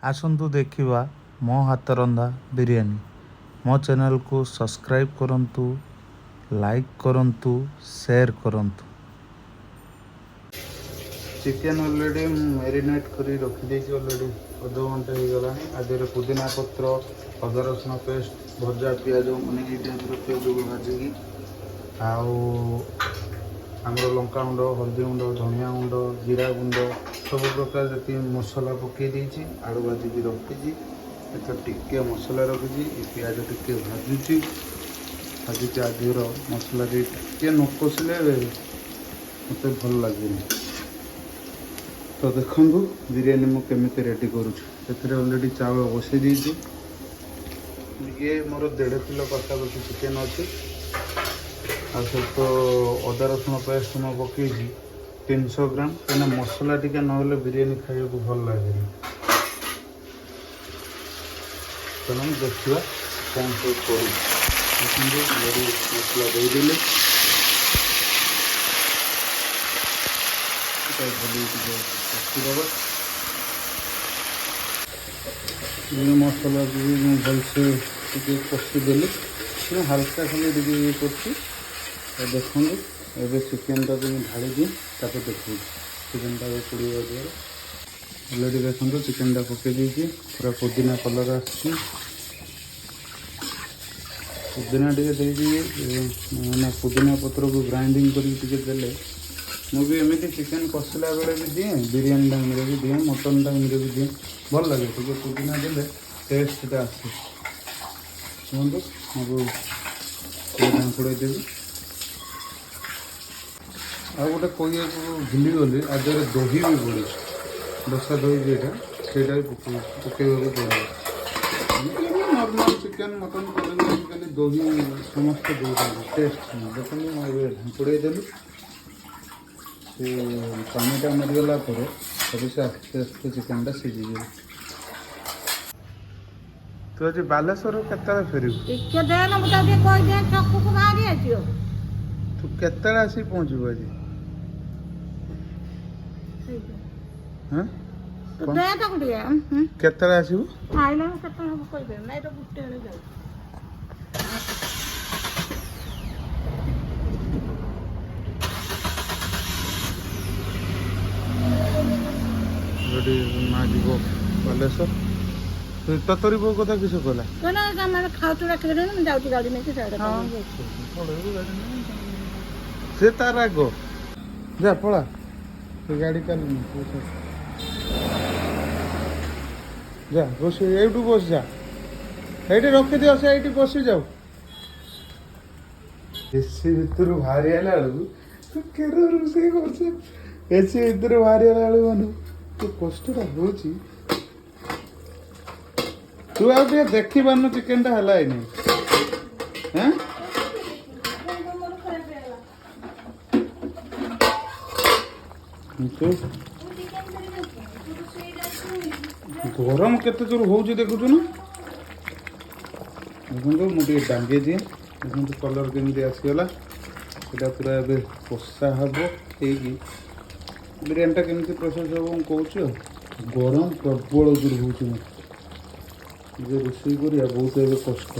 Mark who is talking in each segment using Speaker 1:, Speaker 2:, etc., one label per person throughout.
Speaker 1: आसतु देखा मो हाथ रंधा बिरयानी। मो चैनल को सब्सक्राइब करंतु, लाइक करंतु, शेयर करंतु। चिकेन ऑलरेडी मैरिनेट करी रखी देछि। ऑलरेडी आधा घंटे हो गला। आधे पुदीना पत्र, अदा रसुण पेस्ट, भजा पियाज माने ये टाइप पियाज को भाजिकी आमर लंका गुंड, हल्दी गुंड, धनिया गुंड, जीरा गुंड सब प्रकार जी मसला पकई देछि। आलू भाजिकी रखी टिके मसला रखी पियाज टिके भाजुची भाजिकी आधर मसला टिके न कषिले मत भल लगे। तो देखु बिरयानी मुझे रेडी करुँचे। ऑलरेडी चावल बसई देती। ये मोर 1.5 किलो पाखापाखि चिकेन अच्छी। सहित अदा रसुण पेस्ट मैं पकई 300 ग्राम कहीं मसला टी ना बिरयानी खाया को भल लगे। तेना देखा कौन सब कर मसला देदेली मसला भी भलसे कषिदेली हाल्का खाली ये कर देखो। ये चिकेन टाक ढाड़ी देखो चिकेन टाक पड़ी अलरेडी देखो चिकेन टा पकई देती पूरा पुदीना कलर पुदीना टे मैंने पुदीना पत्र को ग्राइंडिंग करके मुझे एमती चिकेन कषिला बेले भी दिए, बिरयानी टाइम भी दिए, मटन टाइम भी दिए। भल लगे टे पुदीना देले टेस्टा आसे। शुणु मुझे देवी आ गोटे कह भूली गली आज दही भी पड़ी बसा दही जेटा से पकड़ा पड़े। नॉर्मल चिकेन मटन करें दही समस्त दे टेस्ट देखिए ढांकुड़े देली से पानीटा मरीगला सब से आस्ते आस्ते चिकेन सीझी जाए। तू आज बालेश्वर केत फेर तू केत आसी पहुँचू आज केत आसबू माँ जीव बालेश्वर ततरी बो कथा किस कहला से तार आग जा पड़ा गाड़ी चल जा बस ये बस जा ये रखी दियो से ये बस जाओ। एसी भितर बाहरी आला तू के रोसे कर एसी भितर बाहरी आला मानु तो कष्टा हो तू आ देखी पारनु चिकेन टा है नहीं हाँ गरम केते जोर हो देखुचु ना देखो मुझे डांगे दिए देखो कलर केमी आसगला यहाँ पूरा ए कषा हम बिरयानी केमी प्रोसेस हम कहूँ। गरम प्रबल जोर हो रोषे करा बहुत ए कष्ट।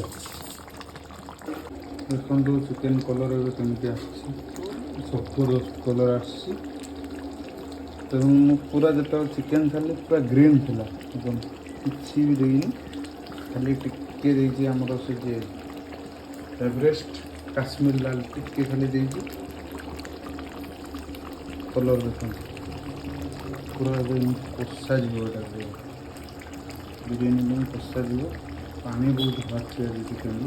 Speaker 1: देखो चिकेन कलर केमी आस जबरदस्त कलर आसी पूरा जो चिकेन खाली पूरा ग्रीन थिला एकदम किसी भी देनी खाली टिके देछि हमर से जे एवरेस्ट काश्मीर लाल टिके खाली देछि कलर देखो पूरा कषा जीवटा बिरयानी में कषा जीव पानी बहुत बाहर चिकेन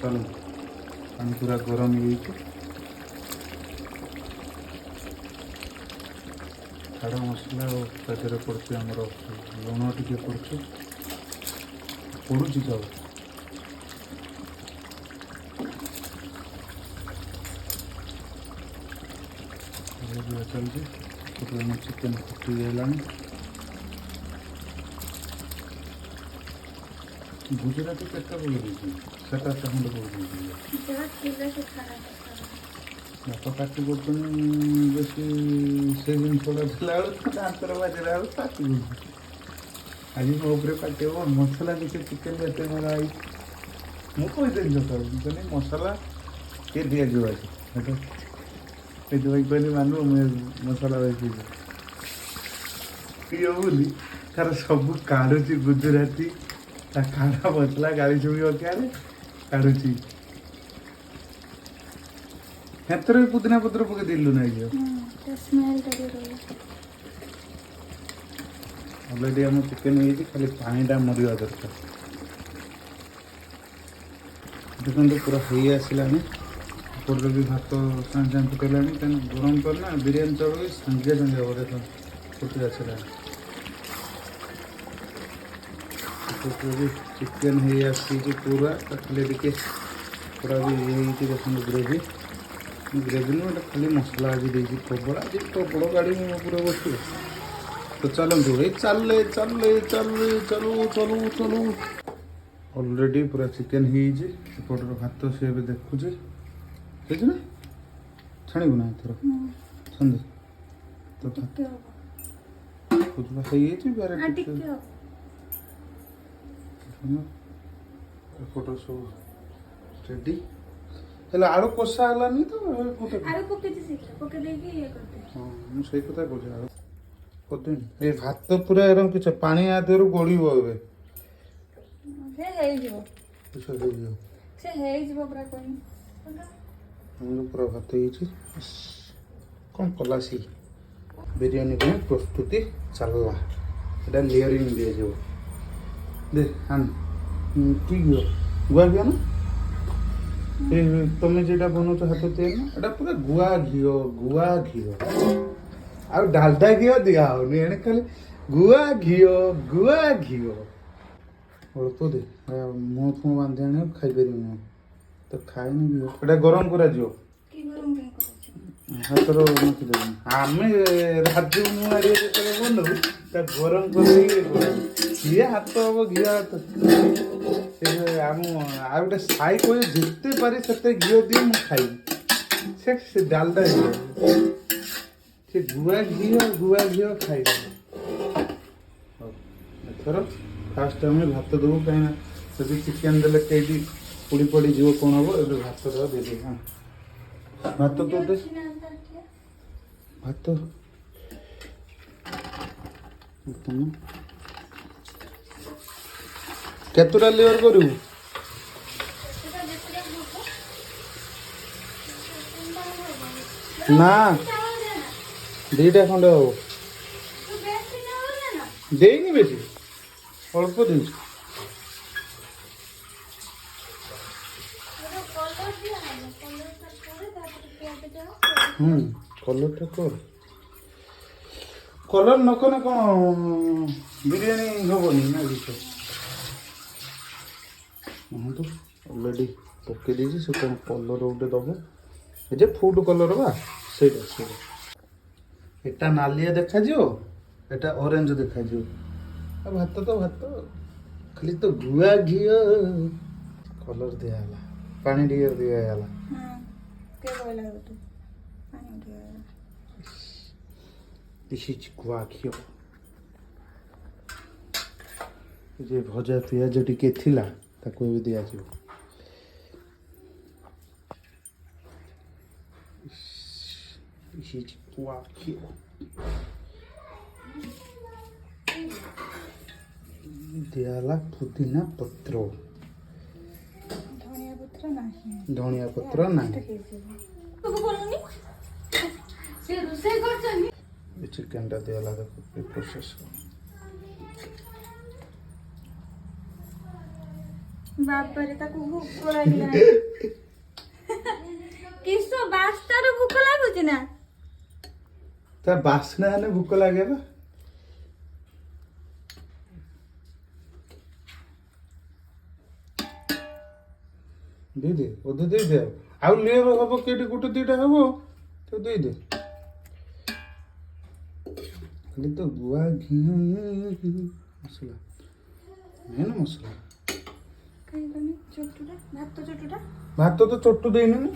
Speaker 1: चलो पानी पूरा गरम हो साड़ा मसला और पड़े आमर लुण टे पड़ू चाउ चलती चिकेन फुटीगला। गुजराती के खंड बापा काटी बेसी से जिन दांतर बाजला काटी आज ମୋ ଉପରେ କାଟିବ ମସଲା କିଛି ଚିକେନ୍ ଏତେ ମରା ହେଇଛି ମୁଁ କହିଦେଲି ସକାଳୁ ମୁଁ କହିଲି ମସଲା କିଏ ଦିଆଯିବ ଆଜି ସେଠୁ ସେଥିପାଇଁ କହିଲି ମାନୁ ମୁଁ ମସଲା ବେଶୀ ପ୍ରିୟ ବୋଲି ତାର ସବୁ କାଢ଼ୁଛି ଗୁଜୁରାତି ତା କାଢ଼ା ମସଲା ଗାଳି ଶୁଣିବ କିଆରେ କାଢ଼ୁଛି ହେତରେ ବି ପୁଦିନା ପତ୍ର ପକେଇ ଦେଲୁ ନାଇଁ ଝିଅ ଅଲରେଡ଼ି ଆମ ଚିକେନ୍ ହେଇଛି ଖାଲି ପାଣିଟା ମରିବା ଦରକାର ଦେଖନ୍ତୁ ପୁରା ହେଇ ଆସିଲାଣି ଉପରେ ବି ଭାତ ସାଙ୍ଗେ ସାଙ୍ଗେ ଫୁଟେଇଲାଣି କାହିଁକି ଗରମ କରି ନା ବିରିୟାନୀ ଚାଉଳ ବି ସାଙ୍ଗେ ସାଙ୍ଗେ ହେବ ଦେଖନ୍ତୁ ଫୁଟି ଆସିଲାଣି ବି ଚିକେନ୍ ହେଇ ଆସିଛି ପୁରା ଖାଲି ଟିକେ ପୁରା ବି ହେଇଛି ଦେଖନ୍ତୁ ଗ୍ରେଭି ଗ୍ରେଭି ନୁହଁ ଏଇଟା ଖାଲି ମସଲା ଆଜି ଦେଇଛି ପ୍ରବଳ ଆଜି ପ୍ରବଳ ଗାଡ଼ି ମୋ ପୁରା ବସିବ ତ ଚାଲନ୍ତୁ ଏଇ ଚାଲେ ଚାଲେ ଚାଲେ ଚାଲୁ ଚାଲୁ ଚାଲୁ ଅଲରେଡ଼ି ପୁରା ଚିକେନ୍ ହେଇଯାଇଛି ଏପଟର ଭାତ ସେ ଏବେ ଦେଖୁଛି ହେଇଛି ନା ଛାଣିବୁ ନା ଏଥର ସନ୍ଧ୍ୟା ତ ହେଇଯାଇଛି ଏପଟ ସବୁ ରେଡ଼ି ହେଲେ ଆଳୁ କଷା ହେଲାନି ତ ଗୋଟେ ହଁ ମୁଁ ସେଇ କଥା କହୁଛି ଆଳୁ କରିଦେବି ଏ ଭାତ ପୁରା ଏରମ କିଛି ପାଣି ଆଦେହରୁ ଗଳିବ ଏବେ ପୁରା ଭାତ ହେଇଛି କ'ଣ କଲା ସି ବିରିୟାନୀ ପାଇଁ ପ୍ରସ୍ତୁତି ଚାଲିଲା ଏଇଟା ଲେୟରିଂ ଦିଆଯିବ ଦେ ଆନ୍ କି ଘିଅ ଗୁଆ ଘିଅ ନା ତମେ যেটা বনাচ্ছ হাত তিଆରି না এটা পুরা গুয়া ঘিଅ ଆଉ ଡାଲଡା ଘିଅ ଦିଆ ହଉନି ଏଣେ ଖାଲି ଗୁଆ ଘିଅ ଅଳ୍ପ ଦେ ମୁହଁ ଫୁଁ ବାନ୍ଧି ଆଣି ଖାଇପାରିବିନି ତ ଖାଇନି ଘିଅ ଏଇଟା ଗରମ କରାଯିବ ହାତର ରଖିଦେବି ଆମେ ରାଜୁ ମୁଁ ଆରିଆ ଯେତେବେଳେ ବନଉ ତା ଗରମ କରିଦେଇକି କିଏ ହାତ ହବ ଘିଅ ହାତ ଆମ ଆଉ ଗୋଟେ ସାଇ କହେ ଯେତେ ପାରି ସେତେ ଘିଅ ଦିଏ ମୁଁ ଖାଇବି ସେ ଡାଲଡା ଘିଅ ସେ ଗୁଆ ଘିଅ ଖାଇବି ହଉ ଏଥର ଫାଷ୍ଟ ଆମେ ଭାତ ଦେବୁ କାହିଁକିନା ଯଦି ଚିକେନ୍ ଦେଲେ କେଇଟି ପୋଡ଼ି ପଡ଼ିଯିବ କ'ଣ ହେବ ଏବେ ଭାତ ଦେବା ଦେଇଦେବି ହଁ ଭାତ ତ ଦେ ଭାତ କେତେଟା ଲେୟର କରିବୁ ନା ଦୁଇଟା ଖଣ୍ଡେ ହବ ଦେଇନି ବେଶୀ ଅଳ୍ପ ଦେଇଛି କଲର୍ଟା କର କଲର୍ ନ କଲେ କ'ଣ ବିରିୟାନୀ ହବନି ନା କିଛି କୁହନ୍ତୁ ଅଲରେଡ଼ି ପକେଇ ଦେଇଛି ସେ କ'ଣ କଲର୍ ଗୋଟେ ଦେବ ଏ ଯେ ଫୁଡ୍ କଲର୍ ବା ସେଇଟା ଏଟା ନାଲିଆ ଦେଖାଯିବ ଏଟା ଅରେଞ୍ଜ ଦେଖାଯିବ ଆଉ ଭାତ ତ ଭାତ ଖାଲି ତ ଗୁଆ ଘିଅ କଲର୍ ଦିଆହେଲା ପାଣି ଟିକେ ଦିଆହେଲା ଗୁଆ ଘିଅ ଯେ ଭଜା ପିଆଜ ଟିକେ ଥିଲା ତାକୁ ଏବେ ଦିଆଯିବ ଗୁଆ ଘିଅ ଦିଆହେଲା ପୁଦିନା ପତ୍ର ଧନିଆ ପତ୍ର ନାହିଁ ଚିକେନ୍ଟା ଦିଆହେଲା ଦେଖ ପ୍ରୋସେସ୍
Speaker 2: ବାପରେ ତାକୁ ଭୋକ ଲାଗିଲାଣି କିସ ବାସ୍ତାରୁ ଭୋକ ଲାଗୁଛି ନା
Speaker 1: ତା ବାସ୍ନା ହେଲେ ଭୋକ ଲାଗେ ବା ଦେଇଦେ ଅଧେ ଦେଇଦେ ଆଉ ଲେୟର ହବ କେଠି ଗୋଟେ ଦୁଇଟା ହବ ତ ଦେଇଦେ ଖାଲି ତ ଗୁଆ ଘିଅ ମସଲା ମେନ୍ ମସଲା ଭାତ ତ ଚଟୁ ଦେଇନି ମୁଁ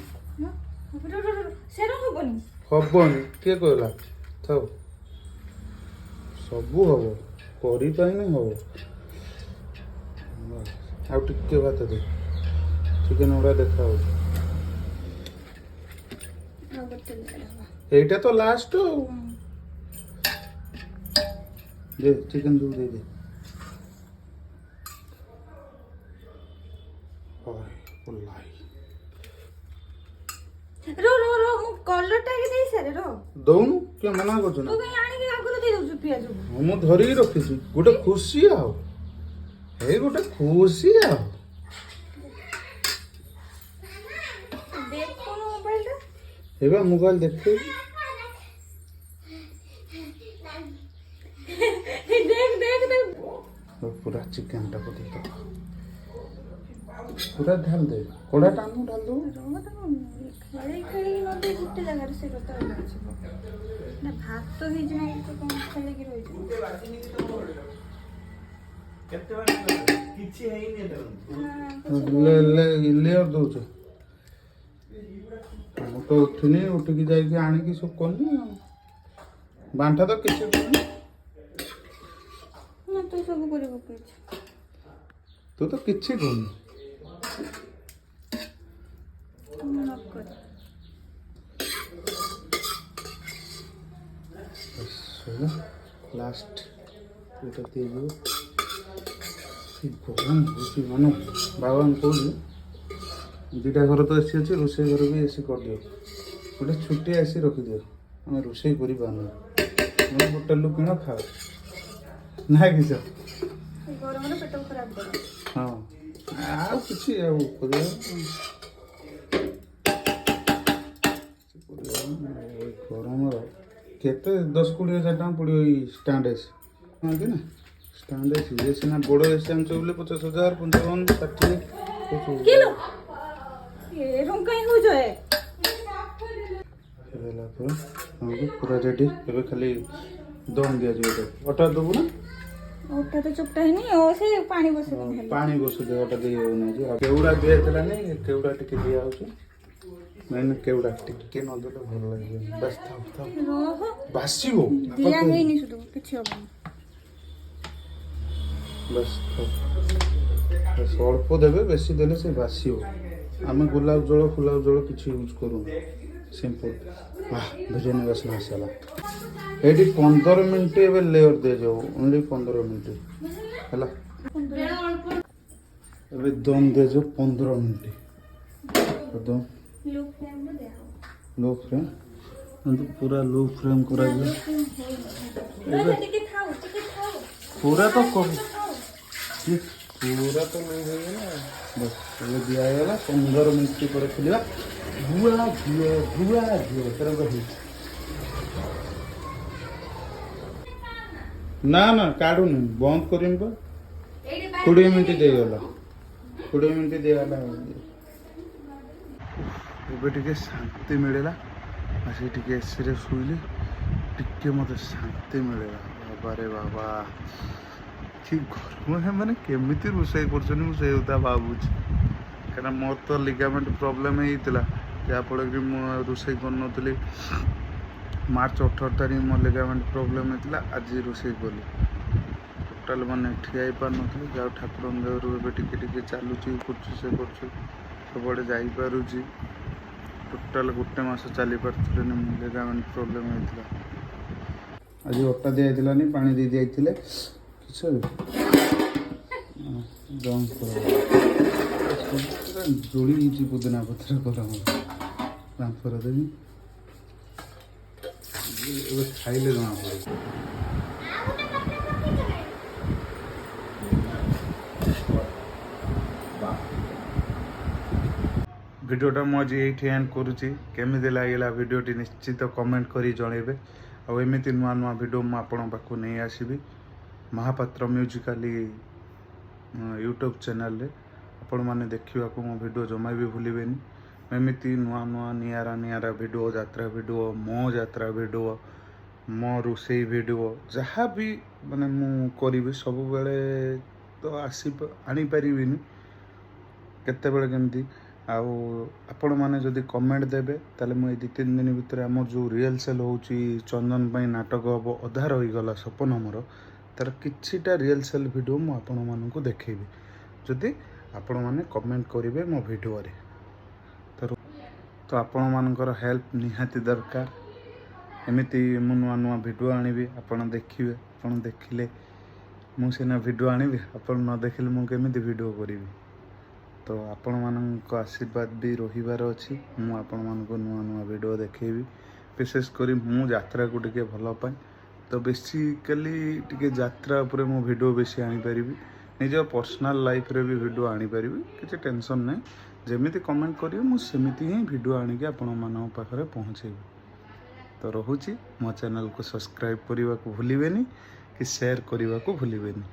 Speaker 1: ହବନି କିଏ କହିଲା ଥାଉ ସବୁ ହବ କରିପାରିନି ହବ। ଆଉ ଟିକେ ଭାତ ଦେ, ଚିକେନ ଗୁଡ଼ା ଦେଖାଯାଉଛି।
Speaker 2: ଆଉ ଗୋଟେ ଲେୟାର ହବ।
Speaker 1: এইটা তো লাস্ট দে চিকেন দু দে দে ওই ওলাই
Speaker 2: रो रो रो ମୁଁ କଲରଟା କି ଦେଇ ସାରେ रो
Speaker 1: ଦଉନୁ କିଏ ମନା କରୁଛୁ
Speaker 2: ତୁ
Speaker 1: ନା?
Speaker 2: କାଇଁ ଆଣିକି ଆଗରୁ ଦେଇ ଦଉଛୁ ପିଆଜକୁ।
Speaker 1: ହଁ, ମୁଁ ଧରିକି ରଖିଛି ଗୋଟେ ଖୁସି ଆଉ ଏଇ ଗୋଟେ ଖୁସି ଆଉ
Speaker 2: ଦେଖୁନୁ ମୋବାଇଲଟା।
Speaker 1: ଏବେ ମୋବାଇଲ ଦେଖେ
Speaker 2: देख देख देख
Speaker 1: पूरा चिकन टा को दे दो पूरा ढाल दे कोड़ा टानू ढाल दो
Speaker 2: ଖେଳି ଖେଳି ନଦେ ଗୋଟେ ଜାଗାରେ ସେ କଥା ରହିଯିବ ନା ଭାତ ହେଇଯିବ ତ କଣ ଖେଳିକି ରହିଯିବ।
Speaker 1: ले ले लेयर दउछ ମୁଁ ତ ଉଠିନି ଉଠିକି ଯାଇକି ଆଣିକି ସବୁ କଲି ଆଉ ବାଣ୍ଟା ତ କିଛି କରୁନି
Speaker 2: ନା ତୁ ସବୁ କରି ପକେଇଛୁ।
Speaker 1: ତୁ ତ କିଛି କରୁନି
Speaker 2: ମୁଁ ନ କରେ।
Speaker 1: ଲାଷ୍ଟ ଏଇଟା ଦେଇଯିବ ଗରମ ହେଉଛି ମାନେ ବାବାଙ୍କୁ କହୁଛି ଦୁଇଟା ଘର ତ ଏସି ଅଛି ରୋଷେଇ ଘର ବି ଏସି କରିଦିଅ ଗୋଟେ ଛୁଟି ଏସି ରଖିଦିଅ ଆମେ ରୋଷେଇ କରିପାରୁନୁ ଆମେ ହୋଟେଲରୁ କିଣ ଖାଅ ନା କିସ
Speaker 2: ଏ ଗରମରେ ପେଟ ଖରାପ କର।
Speaker 1: ହଁ ଆଉ କିଛି ଆଉ କରିବା ଗରମର କେତେ 10-20 ହଜାର ଟଙ୍କା ପଡ଼ିବ ଏଇ ଷ୍ଟାଣ୍ଡ ଏସି କୁହନ୍ତି ନା ଷ୍ଟାଣ୍ଡ ଏସି ଯେ ସିନା ବଡ଼ ଏସି ଆଣିଛ ବୋଲି 50,000 55 60
Speaker 2: କିଲୋ ଏ ରଙ୍ଗ କାଇଁ ହଉଛ ଏ
Speaker 1: ହେଲା ପରେ ଆମକୁ ପୁରା ରେଡ଼ି ଏବେ ଖାଲି ଦମ୍ ଦିଆଯିବ ଅଟା ଦେବୁ ନା
Speaker 2: ଓଟା ତ ଚୋପଟା ହେଇନି ଓ ସେ ପାଣି ବସେଇ ଖାଲି
Speaker 1: ପାଣି ବସୁଛି ଅଟା ଦେଇ ହେଉନି ଆଜି ଆଉ କେଉଡ଼ା ଦିଆହେଇଥିଲା ନାଇଁ କେଉଡ଼ା ଟିକେ ଦିଆହେଉଛି ମେନ୍ କେଉଡ଼ା ଟିକେ ନଦେଲେ ଭଲ ଲାଗିବ ବାସ୍ ଥାଉ ଥାଉ
Speaker 2: ରହ
Speaker 1: ବାସିବ
Speaker 2: ଦିଆ ହେଇନି ସୁଧୁ କିଛି ହବନି।
Speaker 1: ବାସ୍ ଥାଉ ବାସ୍ ଅଳ୍ପ ଦେବେ ବେଶୀ ଦେଲେ ସେ ବାସିବ ଆମେ ଗୋଲାପ ଜଳ ଫୁଲାପ ଜଳ କିଛି ୟୁଜ୍ କରୁନୁ ସିମ୍ପଲ୍ ବିରିୟାନୀ ବାସ୍ନା ଆସିଲା ଏଇଠି 15 ମିନିଟ୍ ଏବେ ଲେୟର ଦିଆଯାଉ ଓନ୍ଲି 15 ମିନିଟ୍ ହେଲା ଏବେ ଦମ୍ ଦିଆଯାଉ 15 ମିନିଟ୍ ଦମ୍
Speaker 2: लो फ्लेम में दे आओ
Speaker 1: लो फ्लेम पूरा लो फ्लेम कराଯିବ
Speaker 2: ଟିକେ ଖାଉ
Speaker 1: पूरा तो कर पूरा तो नहीं ହେଇଗଲା बस ଏବେ ଦିଆହେଇଗଲା 15 ମିନିଟ୍ ପରେ ଖୋଲିବା ଧୂଆ ଘିଅ ତେର ହେଇଛି ନା ନା କାଢୁନି ବନ୍ଦ କରିମି ପା 20 ମିନିଟ୍ ଦେଇଗଲା 20 ମିନିଟ୍ ଦେଇଗଲା ଏବେ ଟିକେ ଶାନ୍ତି ମିଳିଲା ଆସି ଟିକେ ଏସିରେ ଶୋଇଲି ଟିକେ ମୋତେ ଶାନ୍ତି ମିଳିଲା ବାବାରେ ବାବା କି ଗରମ ମାନେ କେମିତି ରୋଷେଇ କରୁଛନ୍ତି ମୁଁ ସେଇ କଥା ଭାବୁଛି କାହିଁକିନା ମୋର ତ ଲିଗାମେଣ୍ଟ ପ୍ରୋବ୍ଲେମ୍ ହେଇଥିଲା ଯାହାଫଳରେ କି ମୁଁ ରୋଷେଇ କରୁନଥିଲି ମାର୍ଚ୍ଚ 18 ତାରିଖ ମୋ ଲିଗାମେଣ୍ଟ ପ୍ରୋବ୍ଲେମ୍ ହେଇଥିଲା ଆଜି ରୋଷେଇ କଲି ଟୋଟାଲ୍ ମାନେ ଠିଆ ହେଇପାରୁନଥିଲି ଯାହା ଠାକୁରଙ୍କ ଦେହରୁ ଏବେ ଟିକେ ଟିକେ ଚାଲୁଛି କରୁଛି ସେ କରୁଛି ସବୁଆଡ଼େ ଯାଇପାରୁଛି ଟୋଟାଲ୍ ଗୋଟେ ମାସ ଚାଲିପାରୁଥିଲି ମୁଁ ଲିଗାମେଣ୍ଟ ପ୍ରୋବ୍ଲେମ୍ ହେଇଥିଲା ଆଜି ଅଟା ଦିଆଯାଇଥିଲାନି ପାଣି ଦେଇ ଯାଇଥିଲେ କିଛି ଦମ୍ ଜୋଳି ହେଇଛି ପୁଦିନା ପତ୍ର ଗରମ ବାମ୍ଫର ଦେବି ଏବେ ଖାଇଲେ ଜଣା ପଡ଼ିବ ভিডিওটা ମୁଁ ଆଜି ଏଇଠି ଏଣ୍ଡ କରୁଛି କେମିତି ଲାଗିଲା ଭିଡ଼ିଓଟି ନିଶ୍ଚିତ କମେଣ୍ଟ କରି ଜଣାଇବେ ଆଉ ଏମିତି ନୂଆ ନୂଆ ଭିଡ଼ିଓ ମୁଁ ଆପଣଙ୍କ ପାଖକୁ ନେଇ ଆସିବି ମହାପାତ୍ର ମ୍ୟୁଜିକାଲି ୟୁଟ୍ୟୁବ୍ ଚ୍ୟାନେଲରେ ଆପଣମାନେ ଦେଖିବାକୁ ମୋ ଭିଡ଼ିଓ ଜମା ବି ଭୁଲିବେନି ଏମିତି ନୂଆ ନୂଆ ନିଆରା ଭିଡ଼ିଓ ଯାତ୍ରା ଭିଡ଼ିଓ ମୋ ଯାତ୍ରା ଭିଡ଼ିଓ ମୋ ରୋଷେଇ ଭିଡ଼ିଓ ଯାହା ବି ମାନେ ମୁଁ କରିବି ସବୁବେଳେ ତ ଆଣିପାରିବିନି କେତେବେଳେ କେମିତି ଆଉ ଆପଣମାନେ ଯଦି କମେଣ୍ଟ ଦେବେ ତାହେଲେ ମୁଁ ଏଇ 2-3 ଦିନ ଭିତରେ ଆମର ଯେଉଁ ରିହର୍ସାଲ୍ ହେଉଛି ଚନ୍ଦନ ପାଇଁ ନାଟକ ହେବ ଅଧା ରହିଗଲା ସପନ ମୋର तार किछिटा रियल सेल वीडियो मु आपण मानकु देखेबी जदि आपण माने कमेंट करिवे मो वीडियो रे। तो आपण मानकर हेल्प निहाती दरकार। एमिति मु नुआ नुआ वीडियो आनिबी आपण देखिबे, आपण देखिले मु सेना वीडियो आनिबी, आपण न देखिले मु केमिति वीडियो करिबी। तो आपण मानक आशीर्वाद भी रहिबार अछि। मु आपण मानक नुआ नुआ वीडियो देखेबी, विशेष करी मु यात्रा को टिके भल पाए। तो बेसिकली टिके यात्रा उपरे मु वीडियो बेसी आनी परिबी, निज पर्सनल लाइफ रे भी वीडियो आनी परिबी, किछि टेंशन नै। जेमिति कमेंट करियो मु सेमिति ही वीडियो आनिके आपण मानक पाखरे पहुँचेबी। तो रहुछि, मो चैनल को सब्सक्राइब करने को भूलिबेनी कि शेयर करने को भूलिबेनी।